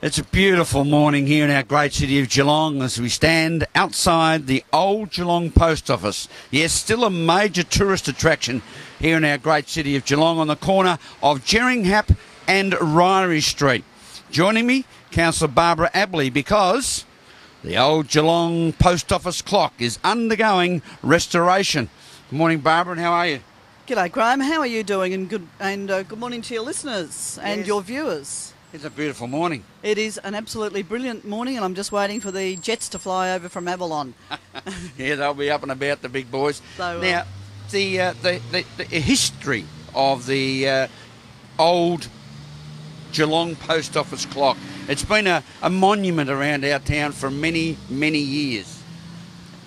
It's a beautiful morning here in our great city of Geelong as we stand outside the old Geelong Post Office. Yes, still a major tourist attraction here in our great city of Geelong on the corner of Jeringhap and Ryrie Street. Joining me, Councillor Barbara Abley, because the old Geelong Post Office clock is undergoing restoration. Good morning, Barbara, and how are you? G'day, Graham. How are you doing? And good morning to your listeners and Yes. your viewers. It's a beautiful morning. It is an absolutely brilliant morning, and I'm just waiting for the jets to fly over from Avalon. Yeah, they'll be up and about, the big boys. So, now, the history of the old Geelong Post Office clock, it's been a monument around our town for many, many years.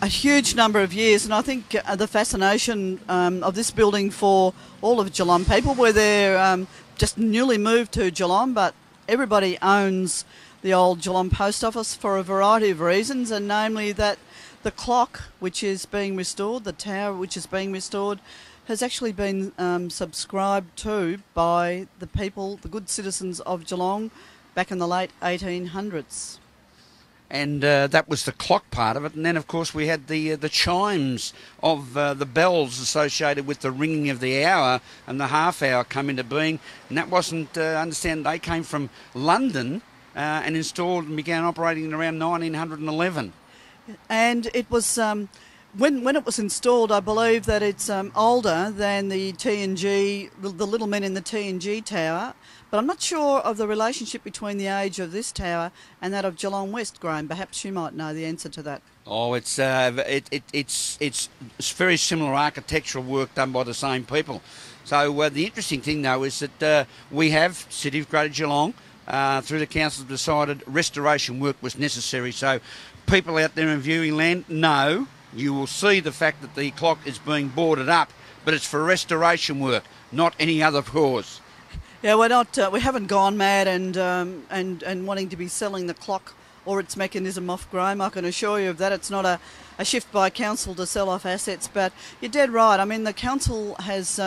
A huge number of years, and I think the fascination of this building for all of Geelong people, where they're just newly moved to Geelong, but everybody owns the old Geelong Post Office for a variety of reasons, and namely that the clock, which is being restored, the tower, which is being restored, has actually been subscribed to by the people, the good citizens of Geelong, back in the late 1800s. And that was the clock part of it. And then, of course, we had the chimes of the bells associated with the ringing of the hour and the half hour come into being. And that wasn't, understand, they came from London and installed and began operating around 1911. And it was, when it was installed, I believe that it's older than the TNG, the little men in the TNG tower. But I'm not sure of the relationship between the age of this tower and that of Geelong West, Graham. Perhaps you might know the answer to that. Oh, it's very similar architectural work done by the same people. So the interesting thing, though, is that we have, City of Greater Geelong, through the council, decided restoration work was necessary. So people out there in viewing land know, you will see the fact that the clock is being boarded up, but it's for restoration work, not any other cause. Yeah, we're not. We haven't gone mad and wanting to be selling the clock or its mechanism off, Graham. I can assure you of that. It's not a shift by council to sell off assets. But you're dead right. I mean, the council has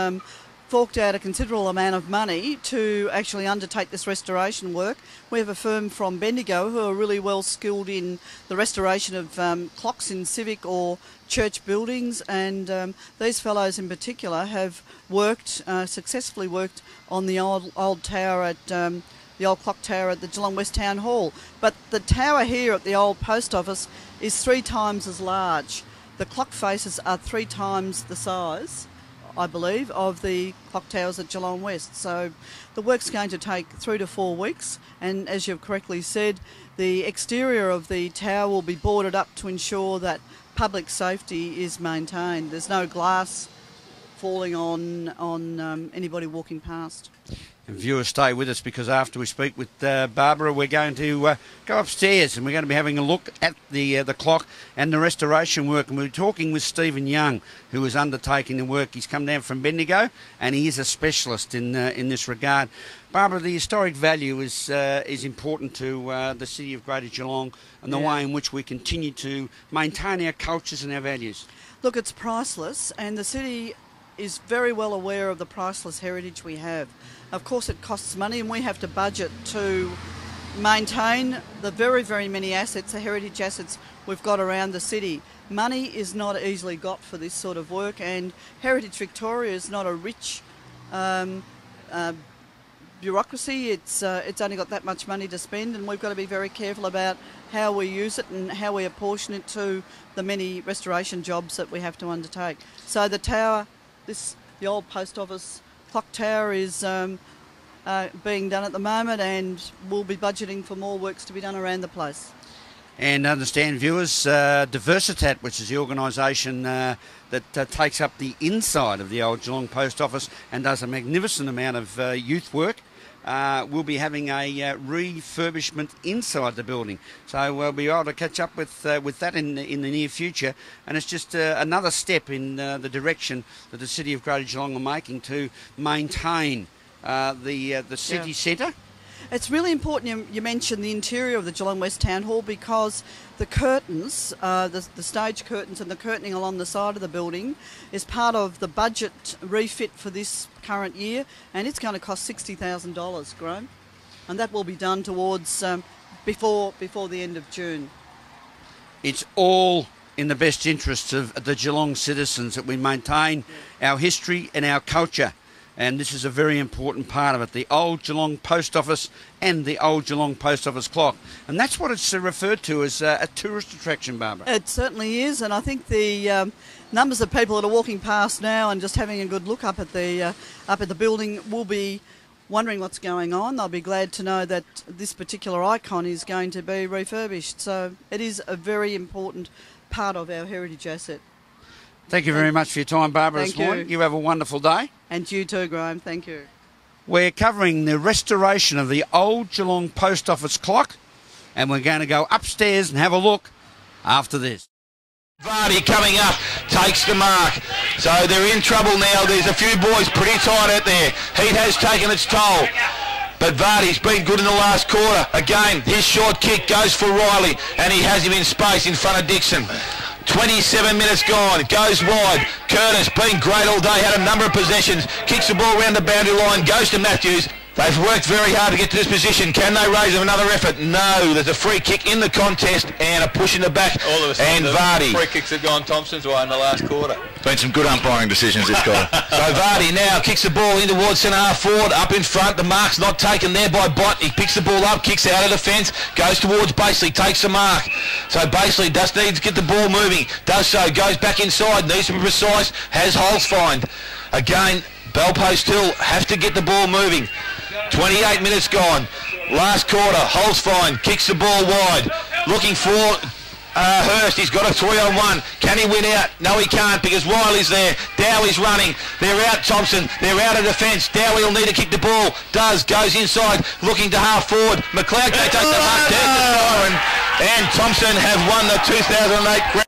forked out a considerable amount of money to actually undertake this restoration work. We have a firm from Bendigo who are really well skilled in the restoration of clocks in civic or church buildings, and these fellows in particular have worked, successfully worked on the old tower at the old clock tower at the Geelong West Town Hall. But the tower here at the old post office is 3 times as large. The clock faces are 3 times the size, I believe, of the clock towers at Geelong West. So the work's going to take 3 to 4 weeks, and as you've correctly said, the exterior of the tower will be boarded up to ensure that public safety is maintained. There's no glass falling on anybody walking past. And viewers, stay with us, because after we speak with Barbara, we're going to go upstairs and we're going to be having a look at the clock and the restoration work. And we're talking with Stephen Young, who is undertaking the work. He's come down from Bendigo and he is a specialist in this regard. Barbara, the historic value is important to the city of Greater Geelong and the way in which we continue to maintain our cultures and our values. Look, it's priceless, and the city is very well aware of the priceless heritage we have. Of course, it costs money, and we have to budget to maintain the very, very many assets, the heritage assets we've got around the city. Money is not easily got for this sort of work, and Heritage Victoria is not a rich bureaucracy. It's only got that much money to spend, and we've got to be very careful about how we use it and how we apportion it to the many restoration jobs that we have to undertake. So the tower, the old post office clock tower, is being done at the moment, and we'll be budgeting for more works to be done around the place. And understand, viewers, Diversitat, which is the organisation that takes up the inside of the old Geelong Post Office and does a magnificent amount of youth work, we'll be having a refurbishment inside the building. So we'll be able to catch up with that in the near future. And it's just another step in the direction that the City of Greater Geelong are making to maintain the city centre. It's really important you mention the interior of the Geelong West Town Hall, because the curtains, the stage curtains and the curtaining along the side of the building is part of the budget refit for this current year, and it's going to cost $60,000, Graham. And that will be done towards before the end of June. It's all in the best interests of the Geelong citizens that we maintain our history and our culture. And this is a very important part of it, the old Geelong Post Office and the old Geelong Post Office clock. And that's what it's referred to as a tourist attraction, Barbara. It certainly is, and I think the numbers of people that are walking past now and just having a good look up at the building will be wondering what's going on. They'll be glad to know that this particular icon is going to be refurbished. So it is a very important part of our heritage asset. Thank you very much for your time, Barbara, this morning. You have a wonderful day. And you too, Graham. Thank you. We're covering the restoration of the old Geelong Post Office clock, and we're going to go upstairs and have a look after this. Vardy coming up, takes the mark. So they're in trouble now. There's a few boys pretty tight out there. Heat has taken its toll. But Vardy's been good in the last quarter. Again, his short kick goes for Riley, and he has him in space in front of Dixon. 27 minutes gone, goes wide. Curtis, been great all day, had a number of possessions, kicks the ball around the boundary line, goes to Matthews. They've worked very hard to get to this position. Can they raise them another effort? No. There's a free kick in the contest and a push in the back. All of a sudden, and Vardy. Free kicks have gone Thompson's way in the last quarter. Been some good umpiring decisions this quarter. So Vardy now kicks the ball in towards centre half forward, up in front. The mark's not taken there by Bott. He picks the ball up, kicks out of the fence, goes towards Basely, takes the mark. So Basely does need to get the ball moving. Does so, goes back inside, needs to be precise, has holes find. Again, Bellpost Hill have to get the ball moving. 28 minutes gone. Last quarter, Holes fine, kicks the ball wide. Looking for Hurst, he's got a 3-on-1. Can he win out? No, he can't because Riley's there. Dowie's running. They're out Thompson. They're out of defence. Dowie will need to kick the ball. Does, goes inside, looking to half forward. McLeod takes the mark, there's the siren. And Thompson have won the 2008